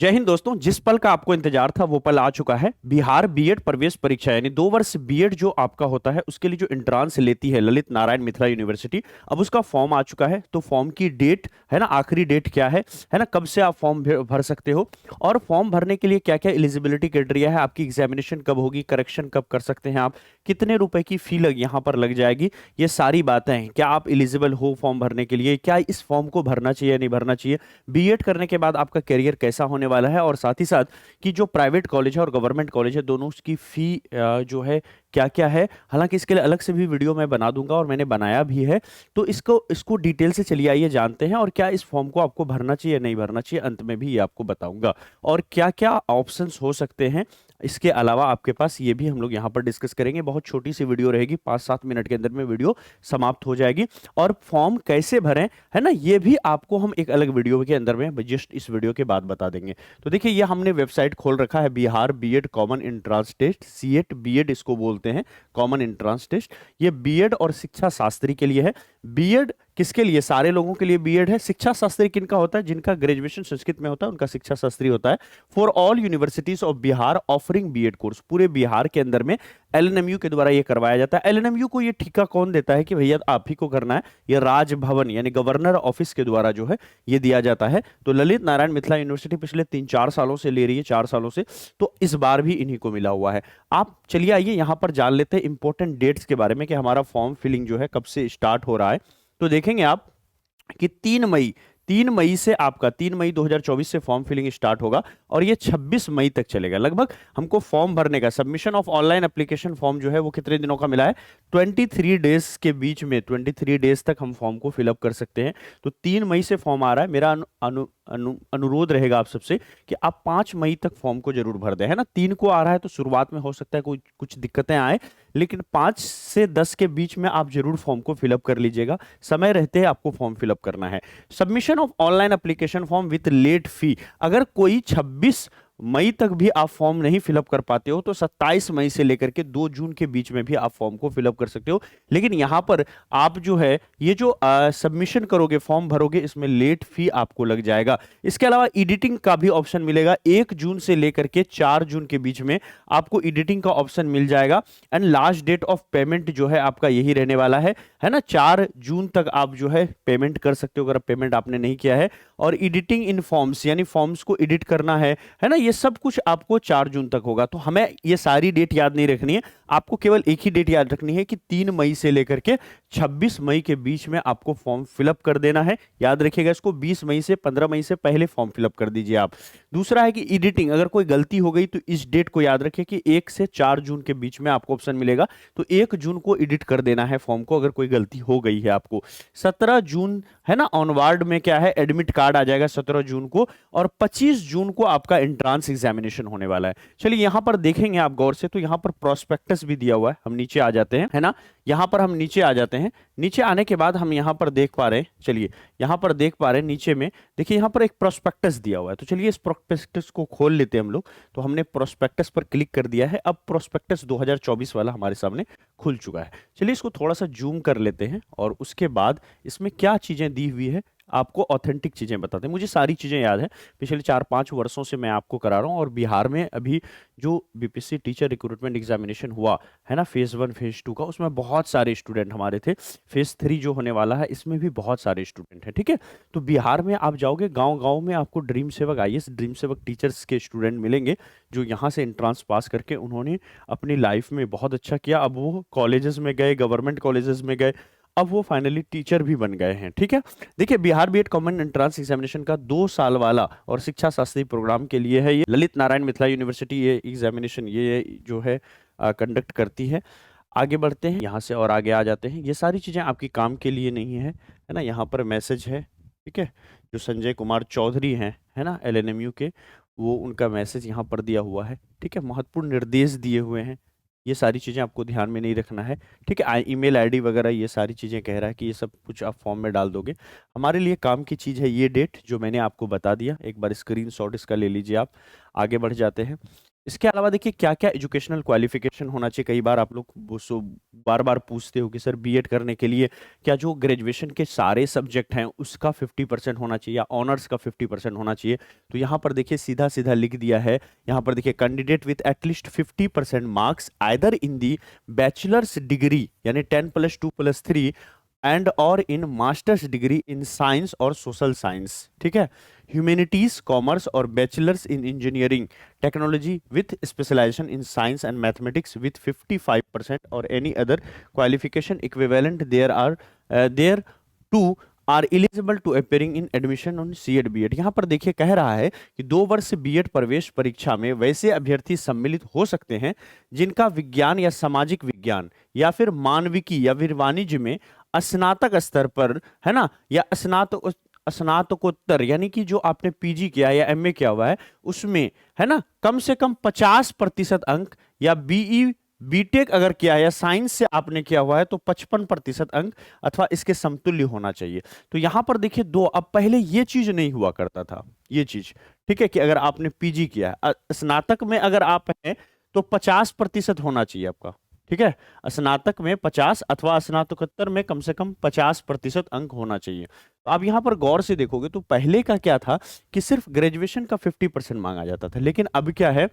जय हिंद दोस्तों। जिस पल का आपको इंतजार था वो पल आ चुका है। बिहार बीएड प्रवेश परीक्षा यानी 2 वर्ष बीएड जो आपका होता है उसके लिए जो एंट्रांस लेती है ललित नारायण मिथिला यूनिवर्सिटी, अब उसका फॉर्म आ चुका है। तो फॉर्म की डेट है ना, आखिरी डेट क्या है ना, कब से आप फॉर्म भर सकते हो और फॉर्म भरने के लिए क्या क्या एलिजिबिलिटी क्राइटेरिया है, आपकी एग्जामिनेशन कब होगी, करेक्शन कब कर सकते हैं आप, कितने रुपए की फी यहाँ पर लग जाएगी, ये सारी बातें हैं। क्या आप एलिजिबल हो फॉर्म भरने के लिए, क्या इस फॉर्म को भरना चाहिए या नहीं भरना चाहिए, बीएड करने के बाद आपका करियर कैसा होने वाला है, और साथ ही साथ कि जो प्राइवेट कॉलेज है और गवर्नमेंट कॉलेज है दोनों उसकी फी जो है क्या क्या है। हालांकि इसके लिए अलग से भी वीडियो मैं बना दूंगा और मैंने बनाया भी है। तो इसको इसको डिटेल से चलिए आइए जानते हैं, और क्या इस फॉर्म को आपको भरना चाहिए नहीं भरना चाहिए अंत में भी ये आपको बताऊंगा, और क्या क्या ऑप्शंस हो सकते हैं। इसके अलावा आपके पास ये भी हम लोग यहाँ पर डिस्कस करेंगे। बहुत छोटी सी वीडियो रहेगी, 5-7 मिनट के अंदर में वीडियो समाप्त हो जाएगी। और फॉर्म कैसे भरें है ना, ये भी आपको हम एक अलग वीडियो के अंदर में जस्ट इस वीडियो के बाद बता देंगे। तो देखिए ये हमने वेबसाइट खोल रखा है, Bihar B Ed common entrance test, CET B Ed इसको बोलते हैं, कॉमन एंट्रांस टेस्ट। ये बीएड और शिक्षा शास्त्री के लिए है। बीएड किसके लिए? सारे लोगों के लिए बीएड है। शिक्षा शास्त्री किनका होता है? जिनका ग्रेजुएशन संस्कृत में होता है उनका शिक्षा शास्त्री होता है। For all universities of Bihar offering B Ed course, पूरे बिहार के अंदर में एलएनएमयू के द्वारा ये करवाया जाता है। एलएनएमयू को ये ठेका कौन देता है कि भैया आप ही को करना है? ये राजभवन यानी गवर्नर ऑफिस के द्वारा जो है ये दिया जाता है। तो ललित नारायण मिथिला यूनिवर्सिटी पिछले 3-4 सालों से ले रही है, 4 सालों से, तो इस बार भी इन्हीं को मिला हुआ है। आप चलिए आइए यहाँ पर जान लेते हैं इंपॉर्टेंट डेट्स के बारे में कि हमारा फॉर्म फिलिंग जो है कब से स्टार्ट हो रहा है। तो देखेंगे आप कि 3 मई से आपका 3 मई 2024 से फॉर्म फिलिंग स्टार्ट होगा और ये 26 मई तक चलेगा। लगभग हमको फॉर्म भरने का submission of online application form जो है वो कितने दिनों का मिला है? 23 डेज के बीच में, 23 डेज तक हम फॉर्म को फिलअप कर सकते हैं। तो 3 मई से फॉर्म आ रहा है। मेरा अनुरोध रहेगा आप सबसे कि आप 5 मई तक फॉर्म को जरूर भर दें, है ना। 3 को आ रहा है तो शुरुआत में हो सकता है कोई कुछ दिक्कतें आए, लेकिन 5 से 10 के बीच में आप जरूर फॉर्म को फिलअप कर लीजिएगा। समय रहते हैं आपको फॉर्म फिलअप करना है। Submission of online application form with late fee, अगर कोई 26 मई तक भी आप फॉर्म नहीं फिलअप कर पाते हो तो 27 मई से लेकर के 2 जून के बीच में भी आप फॉर्म को फिलअप कर सकते हो। लेकिन यहां पर आप जो है ये जो सबमिशन करोगे, फॉर्म भरोगे, इसमें लेट फी आपको लग जाएगा। इसके अलावा एडिटिंग का भी ऑप्शन मिलेगा। 1 जून से लेकर के 4 जून के बीच में आपको एडिटिंग का ऑप्शन मिल जाएगा। And last date of payment जो है आपका यही रहने वाला है ना। 4 जून तक आप जो है पेमेंट कर सकते हो अगर पेमेंट आपने नहीं किया है। और एडिटिंग इन फॉर्म्स यानी फॉर्म्स को एडिट करना है ना, ये सब कुछ आपको 4 जून तक होगा। तो हमें ये सारी डेट याद नहीं रखनी है, आपको केवल एक ही डेट याद रखनी है कि 3 मई से लेकर के 26 मई के बीच में आपको फॉर्म फिलअप कर देना है। याद रखिएगा इसको, 20 मई से 15 मई से पहले फॉर्म फिलअप कर दीजिए आप। दूसरा है कि एडिटिंग, अगर कोई गलती हो गई तो इस डेट को याद रखिए कि 1 से 4 जून के बीच में आपको ऑप्शन मिलेगा। तो 1 जून को एडिट कर देना है फॉर्म को अगर कोई गलती हो गई है आपको। 17 जून है ना, ऑनवार्ड में क्या है, एडमिट कार्ड आ जाएगा 17 जून को। और 25 जून को आपका एंट्रांस एग्जामिनेशन होने वाला है। चलिए यहां पर देखेंगे आप गौर से, तो यहां पर प्रोस्पेक्टस भी दिया हुआ है। हम नीचे आ जाते हैं, है ना, यहां पर हम नीचे आ जाते हैं। नीचे आने के बाद हम यहां पर देख पा रहे हैं, चलिए यहां पर देख पा रहे हैं नीचे में, देखिए यहां पर एक प्रोस्पेक्टस दिया हुआ है। तो चलिए इस प्रोस्पेक्टस को खोल लेते हैं हम लोग। तो हमने प्रोस्पेक्टस पर क्लिक कर दिया है। अब प्रोस्पेक्टस 2024 वाला हमारे सामने खुल चुका है। चलिए इसको थोड़ा सा जूम कर लेते हैं और उसके बाद इसमें क्या चीजें दी हुई है आपको ऑथेंटिक चीजें बताते हैं। मुझे सारी चीजें याद है, पिछले 4-5 वर्षों से मैं आपको करा रहा हूँ। और बिहार में अभी जो बीपीएससी टीचर रिक्रूटमेंट एग्जामिनेशन हुआ है ना, फेज 1 फेज 2 का, उसमें बहुत सारे स्टूडेंट हमारे थे। फेज 3 जो होने वाला है इसमें भी बहुत सारे स्टूडेंट हैं, ठीक है। तो बिहार में आप जाओगे, गांव गांव में आपको ड्रीम सेवक आईएएस, ड्रीम सेवक टीचर्स के स्टूडेंट मिलेंगे जो यहाँ से एंट्रांस पास करके उन्होंने अपनी लाइफ में बहुत अच्छा किया। अब वो कॉलेजेस में गए, गवर्नमेंट कॉलेजेस में गए, अब वो फाइनली टीचर भी बन गए हैं, ठीक है। देखिए Bihar B Ed common entrance examination का 2 साल वाला और शिक्षा शास्त्री प्रोग्राम के लिए है ये। ललित नारायण मिथिला यूनिवर्सिटी ये एग्जामिनेशन ये जो है कंडक्ट करती है। आगे बढ़ते हैं यहाँ से और आगे आ जाते हैं। ये सारी चीजें आपकी काम के लिए नहीं है ना। यहाँ पर मैसेज है, ठीक है, जो संजय कुमार चौधरी हैं है ना एलएनएमयू के, वो उनका मैसेज यहाँ पर दिया हुआ है, ठीक है। महत्वपूर्ण निर्देश दिए हुए हैं, ये सारी चीज़ें आपको ध्यान में नहीं रखना है, ठीक है। ईमेल आईडी वगैरह ये सारी चीज़ें कह रहा है कि ये सब कुछ आप फॉर्म में डाल दोगे। हमारे लिए काम की चीज़ है ये डेट जो मैंने आपको बता दिया। एक बार स्क्रीनशॉट इसका ले लीजिए आप। आगे बढ़ जाते हैं। इसके अलावा देखिए क्या क्या एजुकेशनल क्वालिफिकेशन होना चाहिए। कई बार आप लोग बार बार पूछते हो कि सर बीएड करने के लिए क्या जो ग्रेजुएशन के सारे सब्जेक्ट हैं उसका 50% होना चाहिए या ऑनर्स का 50% होना चाहिए। तो यहाँ पर देखिए सीधा सीधा लिख दिया है। यहाँ पर देखिए candidate with at least 50% marks either in the bachelors degree यानी 10+2+3 एंड और in masters degree in science और सोशल साइंस, ठीक है, ह्यूमैनिटीज कॉमर्स और bachelors in engineering technology with specialization in science and mathematics with 55% और any other qualification equivalent there to are eligible to appearing in admission on सीएड BEd. यहाँ पर देखिए कह रहा है कि 2 वर्ष बीएड प्रवेश परीक्षा में वैसे अभ्यर्थी सम्मिलित हो सकते हैं जिनका विज्ञान या सामाजिक विज्ञान या फिर मानविकी या फिर वाणिज्य में स्नातक स्तर पर, है ना, या स्नातकोत्तर यानी कि जो आपने पीजी किया है या एमए किया हुआ है उसमें, है ना, कम से कम 50% अंक, या बीई बीटेक अगर किया है या साइंस से आपने किया हुआ है तो 55% अंक अथवा इसके समतुल्य होना चाहिए। तो यहां पर देखिए दो, अब पहले ये चीज नहीं हुआ करता था, ये चीज, ठीक है, कि अगर आपने पीजी किया है, स्नातक में अगर आप हैं तो 50% होना चाहिए आपका, ठीक है, स्नातक में 50 अथवा स्नातकोत्तर में कम से कम 50% अंक होना चाहिए। तो आप यहां पर गौर से देखोगे तो पहले का क्या था कि सिर्फ ग्रेजुएशन का 50% मांगा जाता था, लेकिन अब क्या है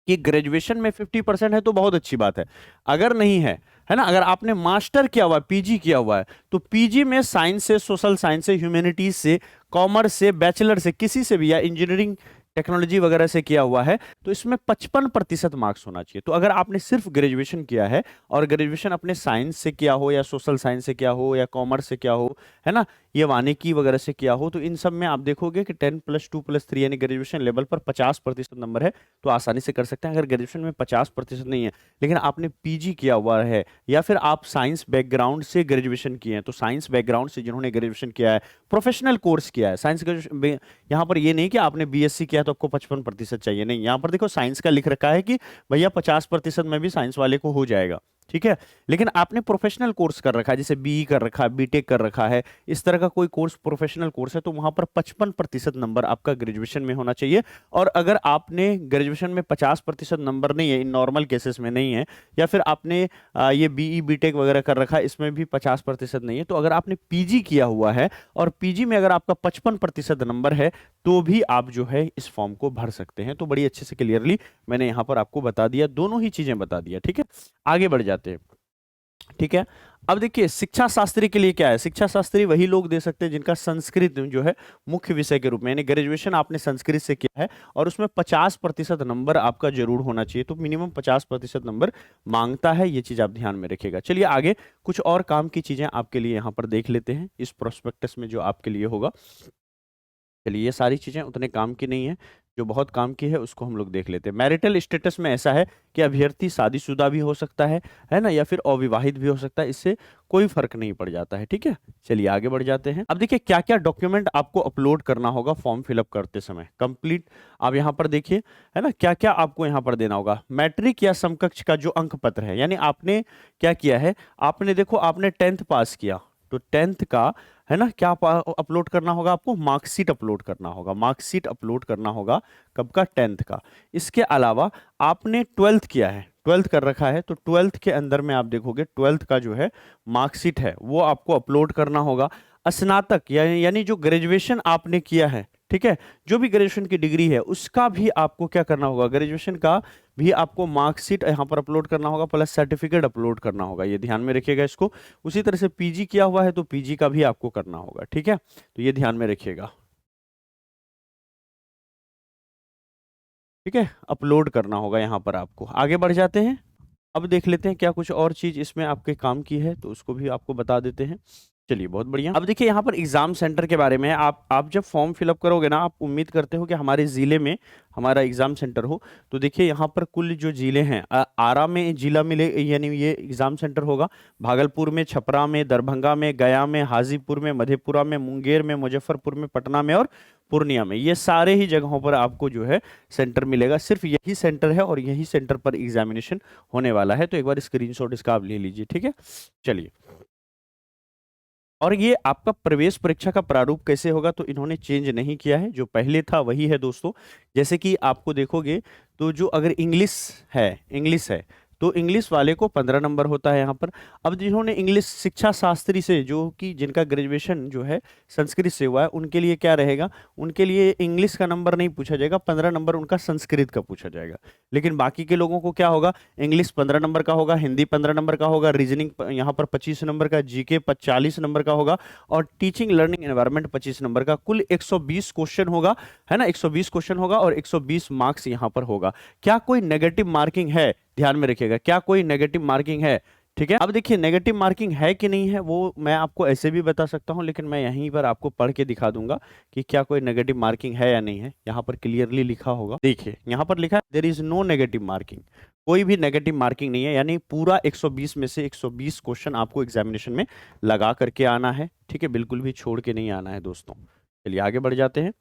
कि ग्रेजुएशन में 50% है तो बहुत अच्छी बात है, अगर नहीं है ना, अगर आपने मास्टर किया हुआ है, पीजी किया हुआ है, तो पीजी में साइंस से, सोशल साइंस से, ह्यूमैनिटीज से, कॉमर्स से, बैचलर से, किसी से भी, या इंजीनियरिंग टेक्नोलॉजी वगैरह से किया हुआ है तो इसमें 55% मार्क्स होना चाहिए। तो अगर आपने सिर्फ ग्रेजुएशन किया है और ग्रेजुएशन अपने साइंस से किया हो या सोशल साइंस से किया हो या कॉमर्स से किया हो, है ना, ये वानिकी वगैरह से किया हो, तो इन सब में आप देखोगे कि 10+2+3 यानी ग्रेजुएशन लेवल पर 50% नंबर है तो आसानी से कर सकते हैं। अगर ग्रेजुएशन में 50% नहीं है लेकिन आपने पीजी किया हुआ है या फिर आप साइंस बैकग्राउंड से ग्रेजुएशन किए हैं, तो साइंस बैकग्राउंड से जिन्होंने ग्रेजुएशन किया है, प्रोफेशनल कोर्स किया है, साइंस ग्रेजुएशन, यहाँ पर ये नहीं कि आपने बीएससी किया तो आपको 55% चाहिए, नहीं, यहाँ पर देखो साइंस का लिख रखा है कि भैया 50% में भी साइंस वाले को हो जाएगा, ठीक है, लेकिन आपने प्रोफेशनल कोर्स कर रखा है, जैसे बीई कर रखा है, बीटेक कर रखा है, इस तरह का कोई कोर्स प्रोफेशनल कोर्स है, तो वहां पर 55% नंबर आपका ग्रेजुएशन में होना चाहिए। और अगर आपने ग्रेजुएशन में 50% नंबर नहीं है, इन नॉर्मल केसेस में नहीं है, या फिर आपने ये बीई बीटेक वगैरह कर रखा है, इसमें भी 50% नहीं है, तो अगर आपने पीजी किया हुआ है और पीजी में अगर आपका 55% नंबर है तो भी आप जो है इस फॉर्म को भर सकते हैं। तो बड़ी अच्छे से क्लियरली मैंने यहां पर आपको बता दिया, दोनों ही चीजें बता दिया, ठीक है। आगे बढ़ जाते हैं, ठीक है। अब देखिए शिक्षा शास्त्री के लिए क्या है, शिक्षा शास्त्री वही लोग दे सकते हैं जिनका संस्कृत जो है मुख्य विषय के रूप में, यानी ग्रेजुएशन आपने संस्कृत से किया है और उसमें 50% नंबर आपका जरूर होना चाहिए, तो मिनिमम 50% नंबर मांगता है, ये चीज आप ध्यान में रखिएगा। चलिए आगे कुछ और काम की चीजें आपके लिए यहाँ पर देख लेते हैं इस प्रोस्पेक्टस में जो आपके लिए होगा। चलिए ये सारी चीजें उतने काम की नहीं है, जो बहुत काम की है उसको हम लोग देख लेते हैं। मैरिटल स्टेटस में ऐसा है कि अभ्यर्थी शादीशुदा भी हो सकता है ना, या फिर अविवाहित भी हो सकता है, इससे कोई फर्क नहीं पड़ जाता है, ठीक है। चलिए आगे बढ़ जाते हैं। अब देखिए क्या क्या डॉक्यूमेंट आपको अपलोड करना होगा फॉर्म फिलअप करते समय, कंप्लीट आप यहाँ पर देखिए, है ना, क्या क्या आपको यहाँ पर देना होगा। मैट्रिक या समकक्ष का जो अंक पत्र है, यानी आपने क्या किया है, आपने देखो आपने 10th पास किया तो 10th का, है ना, क्या अपलोड करना होगा आपको, मार्कशीट अपलोड करना होगा, मार्कशीट अपलोड करना होगा कब का, 10th का। इसके अलावा आपने 12th किया है, 12th कर रखा है, तो 12th के अंदर में आप देखोगे 12th का जो है मार्कशीट है वो आपको अपलोड करना होगा। स्नातक यानी जो ग्रेजुएशन आपने किया है, ठीक है, जो भी ग्रेजुएशन की डिग्री है उसका भी आपको क्या करना होगा, ग्रेजुएशन का भी आपको मार्कशीट यहाँ पर अपलोड करना होगा, प्लस सर्टिफिकेट अपलोड करना होगा, ये ध्यान में रखिएगा इसको। उसी तरह से पीजी किया हुआ है तो पीजी का भी आपको करना होगा, ठीक है, तो ये ध्यान में रखिएगा, ठीक है, अपलोड करना होगा यहाँ पर आपको। आगे बढ़ जाते हैं, अब देख लेते हैं क्या कुछ और चीज इसमें आपके काम की है तो उसको भी आपको बता देते हैं। चलिए बहुत बढ़िया। अब देखिए यहाँ पर एग्जाम सेंटर के बारे में, आप जब फॉर्म फिलअप करोगे ना, आप उम्मीद करते हो कि हमारे जिले में हमारा एग्जाम सेंटर हो, तो देखिए यहाँ पर कुल जो जिले हैं, आरा में जिला मिले यानी ये एग्जाम सेंटर होगा, भागलपुर में, छपरा में, दरभंगा में, गया में, हाजीपुर में, मधेपुरा में, मुंगेर में, मुजफ्फरपुर में, पटना में और पूर्णिया में, ये सारे ही जगहों पर आपको जो है सेंटर मिलेगा। सिर्फ यही सेंटर है और यही सेंटर पर एग्जामिनेशन होने वाला है, तो एक बार स्क्रीनशॉट इसका आप ले लीजिए, ठीक है। चलिए और ये आपका प्रवेश परीक्षा का प्रारूप कैसे होगा, तो इन्होंने चेंज नहीं किया है, जो पहले था वही है दोस्तों। जैसे कि आपको देखोगे तो जो अगर इंग्लिश है तो इंग्लिश वाले को 15 नंबर होता है यहाँ पर। अब जिन्होंने इंग्लिश शिक्षा शास्त्री से, जो कि जिनका ग्रेजुएशन जो है संस्कृत से हुआ है, उनके लिए क्या रहेगा, उनके लिए इंग्लिश का नंबर नहीं पूछा जाएगा, 15 नंबर उनका संस्कृत का पूछा जाएगा। लेकिन बाकी के लोगों को क्या होगा, इंग्लिश 15 नंबर का होगा, हिंदी 15 नंबर का होगा, रीजनिंग यहाँ पर 25 नंबर का, जीके 40 नंबर का होगा, और टीचिंग लर्निंग एनवायरनमेंट 25 नंबर का। कुल 120 क्वेश्चन होगा, है ना, 120 क्वेश्चन होगा और 120 मार्क्स यहाँ पर होगा। क्या कोई नेगेटिव मार्किंग है, ध्यान में रखिएगा, क्या कोई नेगेटिव मार्किंग है? ठीक है, अब देखिए नेगेटिव मार्किंग है कि नहीं है वो मैं आपको ऐसे भी बता सकता हूं, लेकिन मैं यहीं पर आपको पढ़ के दिखा दूंगा कि क्या कोई नेगेटिव मार्किंग है या नहीं है। यहाँ पर क्लियरली लिखा होगा, देखिए यहाँ पर लिखा है there is no negative marking, कोई भी नेगेटिव मार्किंग नहीं है, यानी पूरा 120 में से 120 क्वेश्चन आपको एग्जामिनेशन में लगा करके आना है। ठीक है, बिल्कुल भी छोड़ के नहीं आना है दोस्तों। चलिए आगे बढ़ जाते हैं।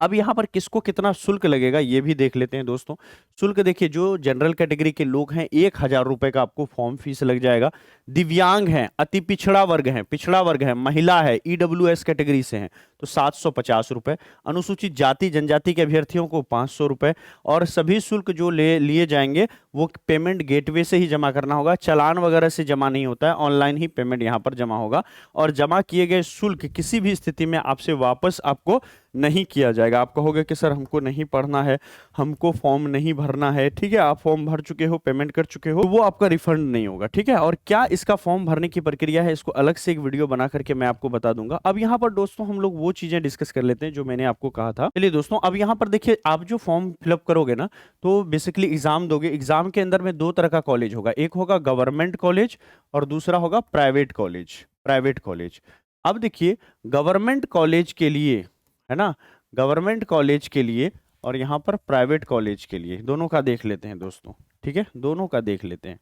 अब यहाँ पर किसको कितना शुल्क लगेगा ये भी देख लेते हैं दोस्तों। शुल्क देखिए, जो जनरल कैटेगरी के लोग हैं 1,000 रुपए का आपको फॉर्म फीस लग जाएगा। दिव्यांग हैं, अति पिछड़ा वर्ग है, महिला है, ईडब्ल्यूएस कैटेगरी से हैं तो 750 रुपए। अनुसूचित जाति जनजाति के अभ्यर्थियों को 500 रुपए। और सभी शुल्क जो ले लिए जाएंगे वो पेमेंट गेटवे से ही जमा करना होगा, चालान वगैरह से जमा नहीं होता है, ऑनलाइन ही पेमेंट यहाँ पर जमा होगा। और जमा किए गए शुल्क किसी भी स्थिति में आपसे वापस आपको नहीं किया जाएगा। आप कहोगे कि सर हमको नहीं पढ़ना है, हमको फॉर्म नहीं भरना है, ठीक है, आप फॉर्म भर चुके हो, पेमेंट कर चुके हो, तो वो आपका रिफंड नहीं होगा। ठीक है, और क्या इसका फॉर्म भरने की प्रक्रिया है, इसको अलग से एक वीडियो बना करके मैं आपको बता दूंगा। अब यहाँ पर दोस्तों हम लोग वो चीजें डिस्कस कर लेते हैं जो मैंने आपको कहा था। चलिए दोस्तों, अब यहाँ पर देखिए, आप जो फॉर्म फिलअप करोगे ना, तो बेसिकली एग्जाम दोगे, एग्जाम के अंदर में दो तरह का कॉलेज होगा, एक होगा गवर्नमेंट कॉलेज और दूसरा होगा प्राइवेट कॉलेज। अब देखिए, गवर्नमेंट कॉलेज के लिए, है ना, गवर्नमेंट कॉलेज के लिए और यहाँ पर प्राइवेट कॉलेज के लिए, दोनों का देख लेते हैं दोस्तों। ठीक है, दोनों का देख लेते हैं।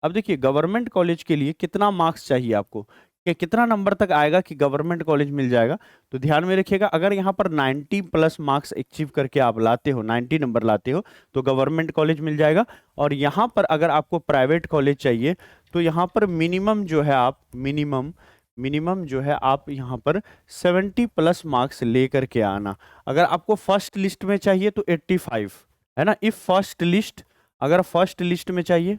अब देखिए, गवर्नमेंट कॉलेज के लिए कितना मार्क्स चाहिए आपको, कि कितना नंबर तक आएगा कि गवर्नमेंट कॉलेज मिल जाएगा, तो ध्यान में रखिएगा, अगर यहाँ पर 90 प्लस मार्क्स अचीव करके आप लाते हो, 90 नंबर लाते हो, तो गवर्नमेंट कॉलेज मिल जाएगा। और यहाँ पर अगर आपको प्राइवेट कॉलेज चाहिए तो यहाँ पर मिनिमम जो है आप मिनिमम जो है आप यहाँ पर 70 प्लस मार्क्स लेकर के आना। अगर आपको फर्स्ट लिस्ट में चाहिए तो 85, है ना, इफ फर्स्ट लिस्ट, अगर फर्स्ट लिस्ट में चाहिए,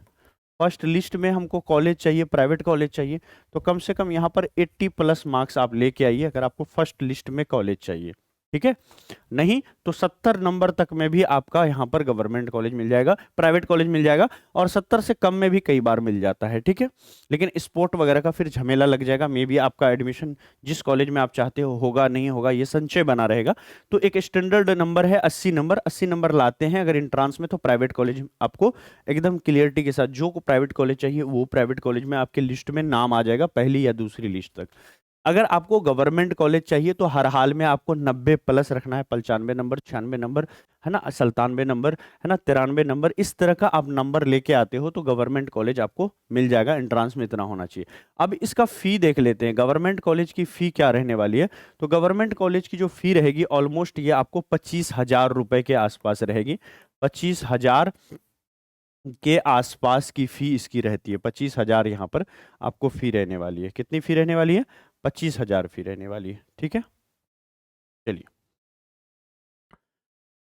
फर्स्ट लिस्ट में हमको कॉलेज चाहिए, प्राइवेट कॉलेज चाहिए, तो कम से कम यहाँ पर 80 प्लस मार्क्स आप लेके आइए अगर आपको फर्स्ट लिस्ट में कॉलेज चाहिए। ठीक है, नहीं तो 70 नंबर तक में भी आपका यहाँ पर गवर्नमेंट कॉलेज मिल जाएगा, प्राइवेट कॉलेज मिल जाएगा, और 70 से कम में भी कई बार मिल जाता है। ठीक है, लेकिन स्पोर्ट वगैरह का फिर झमेला लग जाएगा, मे बी आपका एडमिशन जिस कॉलेज में आप चाहते हो होगा नहीं होगा, ये संचय बना रहेगा। तो एक स्टैंडर्ड नंबर है 80 नंबर, 80 नंबर लाते हैं अगर इंट्रांस में, तो प्राइवेट कॉलेज आपको एकदम क्लियरिटी के साथ, जो प्राइवेट कॉलेज चाहिए वो प्राइवेट कॉलेज में आपके लिस्ट में नाम आ जाएगा, पहली या दूसरी लिस्ट तक। अगर आपको गवर्नमेंट कॉलेज चाहिए तो हर हाल में आपको 90 प्लस रखना है, 95 नंबर, 96 नंबर, है ना, 97 नंबर, है ना, 93 नंबर, इस तरह का आप नंबर लेके आते हो तो गवर्नमेंट कॉलेज आपको मिल जाएगा। एंट्रांस में इतना होना चाहिए। अब इसका फी देख लेते हैं, गवर्नमेंट कॉलेज की फी क्या रहने वाली है। तो गवर्नमेंट कॉलेज की जो फी रहेगी ऑलमोस्ट ये आपको 25,000 रुपए के आसपास रहेगी। 25,000 के आसपास की फी इसकी रहती है। 25,000 यहाँ पर आपको फी रहने वाली है। कितनी फी रहने वाली है? 25,000 फी रहने वाली है। ठीक है, चलिए,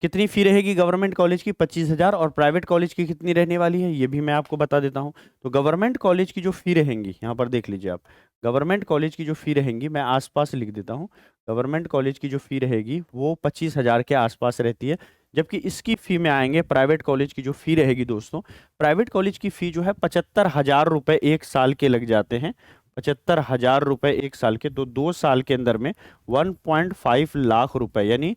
कितनी फी रहेगी गवर्नमेंट कॉलेज की? 25,000। और प्राइवेट कॉलेज की कितनी रहने वाली है ये भी मैं आपको बता देता हूँ। तो गवर्नमेंट कॉलेज की जो फी रहेंगी, यहाँ पर देख लीजिए आप, गवर्नमेंट कॉलेज की जो फी रहेंगी, मैं आसपास लिख देता हूँ, गवर्नमेंट कॉलेज की जो फी रहेगी वो 25,000 के आसपास रहती है। जबकि इसकी फी में आएंगे, प्राइवेट कॉलेज की जो फी रहेगी दोस्तों, प्राइवेट कॉलेज की फी जो है 75,000 रुपये एक साल के लग जाते हैं। 75,000 रुपये एक साल के, तो 2 साल के अंदर में 1.5 लाख रुपए, यानी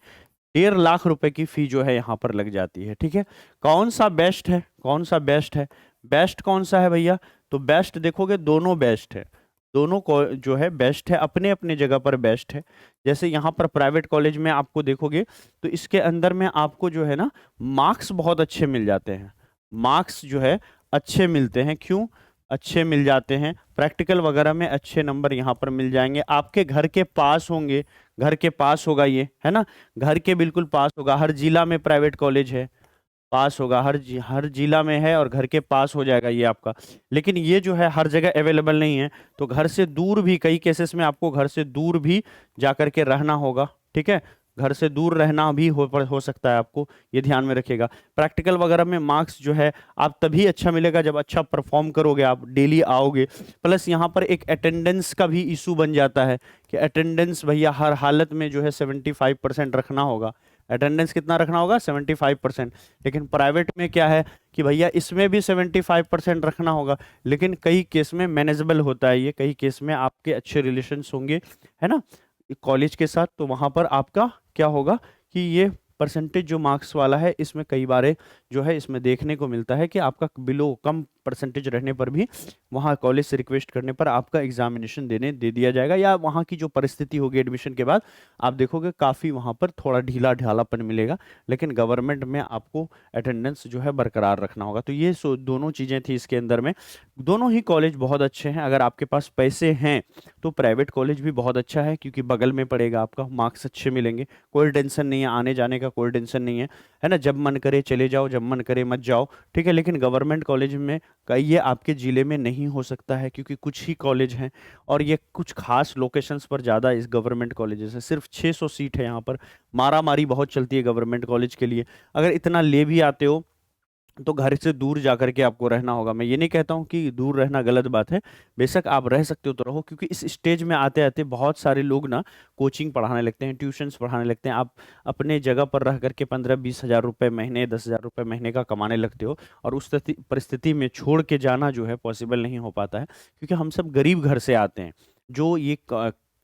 1.5 लाख रुपए की फी जो है यहाँ पर लग जाती है। ठीक है, कौन सा बेस्ट है, कौन सा बेस्ट है, बेस्ट कौन सा है भैया? तो बेस्ट देखोगे दोनों बेस्ट है, दोनों को जो है बेस्ट है, अपने अपने जगह पर बेस्ट है। जैसे यहाँ पर प्राइवेट कॉलेज में आपको देखोगे तो इसके अंदर में आपको जो है ना मार्क्स बहुत अच्छे मिल जाते हैं, मार्क्स जो है अच्छे मिलते हैं। क्यों अच्छे मिल जाते हैं? प्रैक्टिकल वगैरह में अच्छे नंबर यहाँ पर मिल जाएंगे, आपके घर के पास होंगे, घर के पास होगा ये, है ना, घर के बिल्कुल पास होगा, हर जिला में प्राइवेट कॉलेज है, पास होगा, हर जिला में है और घर के पास हो जाएगा ये आपका। लेकिन ये जो है हर जगह अवेलेबल नहीं है, तो घर से दूर भी, कई केसेस में आपको घर से दूर भी जा करके रहना होगा, ठीक है। घर से दूर रहना भी हो सकता है आपको, ये ध्यान में रखिएगा। प्रैक्टिकल वगैरह में मार्क्स जो है आप तभी अच्छा मिलेगा जब अच्छा परफॉर्म करोगे, आप डेली आओगे। प्लस यहाँ पर एक अटेंडेंस का भी इशू बन जाता है कि अटेंडेंस भैया हर हालत में जो है 75% रखना होगा। अटेंडेंस कितना रखना होगा? 75%। लेकिन प्राइवेट में क्या है कि भैया इसमें भी 75% रखना होगा, लेकिन कई केस में मैनेजेबल होता है ये। कई केस में आपके अच्छे रिलेशंस होंगे, है ना, कॉलेज के साथ, तो वहां पर आपका क्या होगा कि ये परसेंटेज जो मार्क्स वाला है, इसमें कई बार जो है इसमें देखने को मिलता है कि आपका बिलो कम परसेंटेज रहने पर भी वहाँ कॉलेज से रिक्वेस्ट करने पर आपका एग्जामिनेशन देने दे दिया जाएगा, या वहाँ की जो परिस्थिति होगी एडमिशन के बाद आप देखोगे काफ़ी वहाँ पर थोड़ा ढीला ढालापन मिलेगा। लेकिन गवर्नमेंट में आपको अटेंडेंस जो है बरकरार रखना होगा। तो ये दोनों चीज़ें थी इसके अंदर में। दोनों ही कॉलेज बहुत अच्छे हैं। अगर आपके पास पैसे हैं तो प्राइवेट कॉलेज भी बहुत अच्छा है, क्योंकि बगल में पड़ेगा, आपका मार्क्स अच्छे मिलेंगे, कोई टेंशन नहीं है, आने जाने का कोई टेंशन नहीं है ना, जब मन करे चले जाओ, जब मन करे मत जाओ, ठीक है। लेकिन गवर्नमेंट कॉलेज में ये आपके ज़िले में नहीं हो सकता है, क्योंकि कुछ ही कॉलेज हैं और ये कुछ खास लोकेशंस पर ज़्यादा इस गवर्नमेंट कॉलेजेस है। सिर्फ 600 सीट है यहाँ पर, मारा मारी बहुत चलती है गवर्नमेंट कॉलेज के लिए। अगर इतना ले भी आते हो तो घर से दूर जा करके आपको रहना होगा। मैं ये नहीं कहता हूँ कि दूर रहना गलत बात है, बेशक आप रह सकते हो तो रहो, क्योंकि इस स्टेज में आते आते बहुत सारे लोग ना कोचिंग पढ़ाने लगते हैं, ट्यूशन्स पढ़ाने लगते हैं। आप अपने जगह पर रह करके 15-20 हज़ार रुपये महीने, 10 हज़ार रुपये महीने का कमाने लगते हो, और उस परिस्थिति में छोड़ के जाना जो है पॉसिबल नहीं हो पाता है, क्योंकि हम सब गरीब घर से आते हैं। जो ये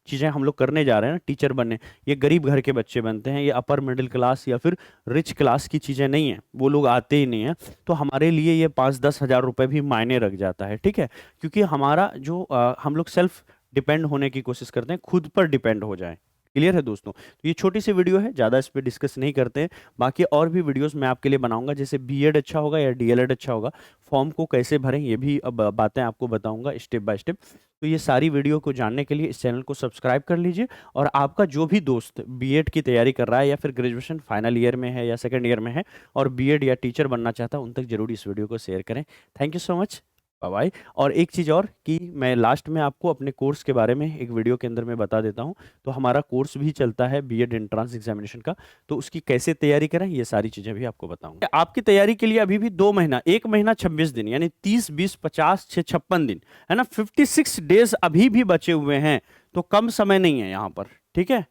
चीज़ें हम लोग करने जा रहे हैं ना, टीचर बनने, ये गरीब घर के बच्चे बनते हैं, ये अपर मिडिल क्लास या फिर रिच क्लास की चीज़ें नहीं हैं, वो लोग आते ही नहीं हैं। तो हमारे लिए ये 5-10 हज़ार रुपये भी मायने रख जाता है, ठीक है, क्योंकि हमारा जो हम लोग सेल्फ डिपेंड होने की कोशिश करते हैं, खुद पर डिपेंड हो जाए। क्लियर है दोस्तों? तो ये छोटी सी वीडियो है, ज़्यादा इस पर डिस्कस नहीं करते हैं। बाकी और भी वीडियोस मैं आपके लिए बनाऊंगा, जैसे बीएड अच्छा होगा या डीएलएड अच्छा होगा, फॉर्म को कैसे भरें, ये भी अब बातें आपको बताऊंगा स्टेप बाय स्टेप। तो ये सारी वीडियो को जानने के लिए इस चैनल को सब्सक्राइब कर लीजिए। और आपका जो भी दोस्त बीएड की तैयारी कर रहा है, या फिर ग्रेजुएशन फाइनल ईयर में है या सेकेंड ईयर में है और बीएड या टीचर बनना चाहता है, उन तक जरूर इस वीडियो को शेयर करें। Thank you so much, bye bye. और एक चीज़ और कि मैं लास्ट में आपको अपने कोर्स के बारे में एक वीडियो के अंदर में बता देता हूं। तो हमारा कोर्स भी चलता है बीएड एंट्रेंस एग्जामिनेशन का, तो उसकी कैसे तैयारी करें ये सारी चीज़ें भी आपको बताऊंगा। आपकी तैयारी के लिए अभी भी 2 महीना, 1 महीना 26 दिन, यानी 30, 20, 50, 6, 56 दिन, है ना, 56 डेज अभी भी बचे हुए हैं। तो कम समय नहीं है यहाँ पर, ठीक है,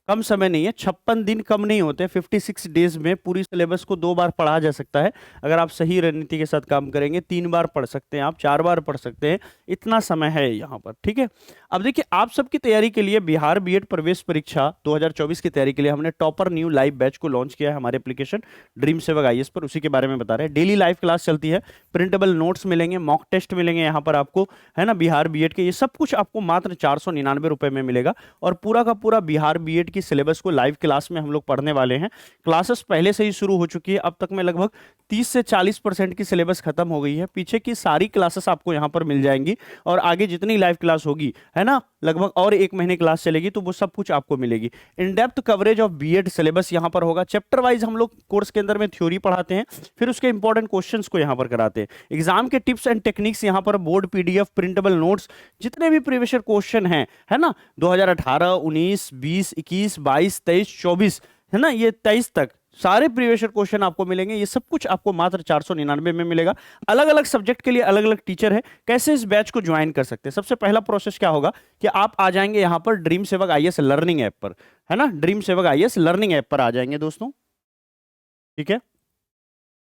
कम समय नहीं है। 56 दिन कम नहीं होते। 56 डेज में पूरी सिलेबस को 2 बार पढ़ा जा सकता है। अगर आप सही रणनीति के साथ काम करेंगे 3 बार पढ़ सकते हैं, आप 4 बार पढ़ सकते हैं, इतना समय है यहाँ पर, ठीक है। अब देखिए, आप सबकी तैयारी के लिए बिहार बीएड प्रवेश परीक्षा 2024 की तैयारी के लिए हमने टॉपर न्यू लाइव बैच को लॉन्च किया है हमारे एप्लीकेशन ड्रीम सेवक आईएएस पर। उसी के बारे में बता रहे हैं। डेली लाइव क्लास चलती है, प्रिंटेबल नोट्स मिलेंगे, मॉक टेस्ट मिलेंगे यहाँ पर आपको, है ना, बिहार बीएड के। ये सब कुछ आपको मात्र 499 रुपए में मिलेगा। और पूरा का पूरा बिहार बीएड की सिलेबस को लाइव क्लास में हम लोग पढ़ने वाले हैं। क्लासेस पहले से ही शुरू हो चुकी है। अब तक में लगभग 30 से 40% की सिलेबस खत्म हो गई है। पीछे की सारी क्लासेस आपको यहाँ पर मिल जाएंगी, और आगे जितनी लाइव क्लास होगी, है ना, लगभग और 1 महीने क्लास चलेगी, तो वो सब कुछ आपको मिलेगी। In depth coverage of B Ed syllabus यहाँ पर होगा। चैप्टर वाइज हम लोग कोर्स के अंदर में थ्योरी पढ़ाते हैं, फिर उसके इंपॉर्टेंट क्वेश्चंस को यहाँ पर कराते हैं। एग्जाम के टिप्स एंड टेक्निक्स यहाँ पर, बोर्ड पीडीएफ, प्रिंटेबल नोट्स, जितने भी प्रीवियस ईयर क्वेश्चन हैं, है ना, 2018, 19, 20, 21, 22, 23, 24, है ना, ये 23 तक सारे प्रीवियस ईयर क्वेश्चन आपको मिलेंगे। ये सब कुछ आपको मात्र 499 में मिलेगा। अलग अलग सब्जेक्ट के लिए अलग अलग टीचर है। कैसे इस बैच को ज्वाइन कर सकते हैं? सबसे पहला प्रोसेस क्या होगा कि आप आ जाएंगे यहाँ पर ड्रीम सेवक आईएएस लर्निंग ऐप पर, है ना, ड्रीम सेवक आईएएस लर्निंग ऐप पर आ जाएंगे दोस्तों, ठीक है।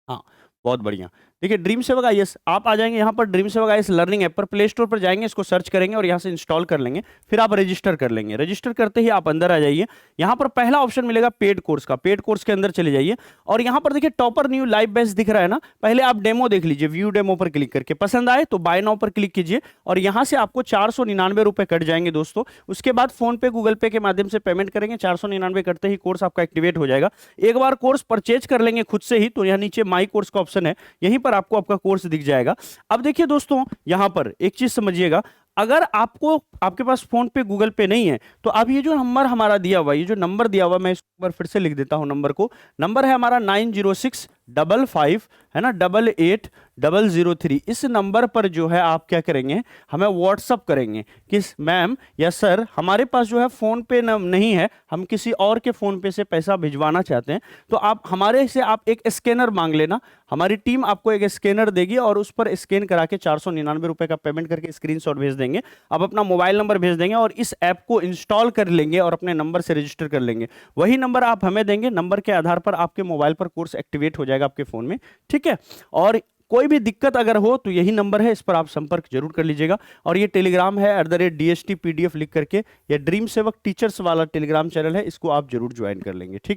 हाँ, बहुत बढ़िया। देखिए, ड्रीम सेवक आईएएस आप आ जाएंगे यहाँ पर ड्रीम सेवक आईएएस लर्निंग ऐप पर। प्ले स्टोर पर जाएंगे, इसको सर्च करेंगे और यहाँ से इंस्टॉल कर लेंगे। फिर आप रजिस्टर कर लेंगे। रजिस्टर करते ही आप अंदर आ जाइए। यहाँ पर पहला ऑप्शन मिलेगा पेड कोर्स का। पेड कोर्स के अंदर चले जाइए और यहाँ पर देखिए टॉपर न्यू लाइव बैच दिख रहा है ना। पहले आप डेमो देख लीजिए, व्यू डेमो पर क्लिक करके पसंद आए तो बाय नाउ पर क्लिक कीजिए और यहाँ से आपको 499 रुपए कट जाएंगे दोस्तों। उसके बाद फोन पे, गूगल पे के माध्यम से पेमेंट करेंगे। 499 करते ही कोर्स आपका एक्टिवेट हो जाएगा। एक बार कोर्स परचेज कर लेंगे खुद से ही तो यहाँ नीचे माई कोर्स का ऑप्शन है, यहीं पर आपको आपका कोर्स दिख जाएगा। अब देखिए दोस्तों, यहां पर एक चीज समझिएगा, अगर आपको आपके पास फोन पे गूगल पे नहीं है तो आप ये जो नंबर हमारा दिया हुआ, ये जो नंबर दिया हुआ, मैं इसको एक बार फिर से लिख देता हूं नंबर को। नंबर है हमारा 90655, है ना, 880003। इस नंबर पर जो है आप क्या करेंगे, हमें व्हाट्सअप करेंगे कि मैम या सर हमारे पास जो है फोन पे नहीं है, हम किसी और के फोन पे से पैसा भिजवाना चाहते हैं। तो आप हमारे से आप एक स्कैनर मांग लेना, हमारी टीम आपको एक स्कैनर देगी और उस पर स्कैन करा के 499 रुपए का पेमेंट करके स्क्रीनशॉट भेज देंगे। आप अपना मोबाइल नंबर भेज देंगे और इस ऐप को इंस्टॉल कर लेंगे और अपने नंबर से रजिस्टर कर लेंगे। वही नंबर आप हमें देंगे, नंबर के आधार पर आपके मोबाइल पर कोर्स एक्टिवेट हो जाएगा आपके फोन में, ठीक है। और कोई भी दिक्कत अगर हो तो यही नंबर है, इस पर आप संपर्क जरूर कर लीजिएगा। और ये टेलीग्राम है @DST PDF लिख करके, या ड्रीम सेवक टीचर्स वाला टेलीग्राम चैनल है, इसको आप जरूर ज्वाइन कर लेंगे, ठीक है।